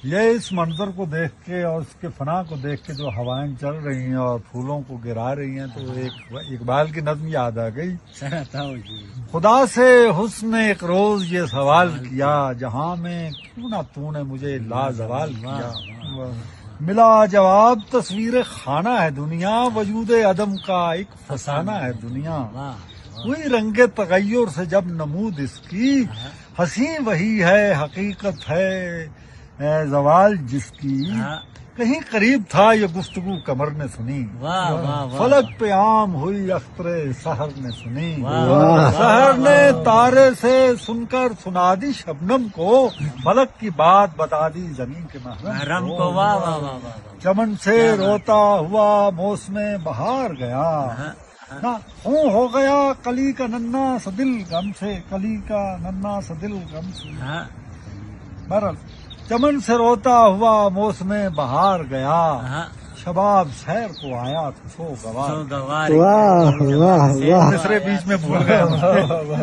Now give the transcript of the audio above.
یہ اس منظر کو دیکھ کے اور اس کے فنا کو دیکھ کے جو ہوائیں چل رہی ہیں اور پھولوں کو گرا رہی ہیں تو ایک اقبال کی نظم یاد آ گئی. خدا سے حسن ایک روز یہ سوال کیا، جہاں میں کیوں نہ تو نے مجھے لازوال کیا. ملا جواب تصویر خانہ ہے دنیا، وجود عدم کا ایک فسانہ ہے دنیا. وہی رنگ تغیر سے جب نمود اس کی، ہنسی وہی ہے حقیقت ہے زوال جس کی. کہیں قریب تھا یہ گفتگو قمر نے سنی، فلک پہ عام ہوئی اختر سحر نے سنی. سحر نے تارے سے سن کر سنا دی شبنم کو، فلک کی بات بتا دی زمین کے محرم کو. چمن سے روتا ہوا موسم بہار گیا، نہ ہو گیا کلی کا ننا سا دل غم سے، کلی کا ننا سا دل غم سے. بہرحال چمن سے روتا ہوا موسم بہار گیا، شباب سیر کو آیا تو سو گوار. واہ واہ واہ. مصرے بیچ میں بھول گیا.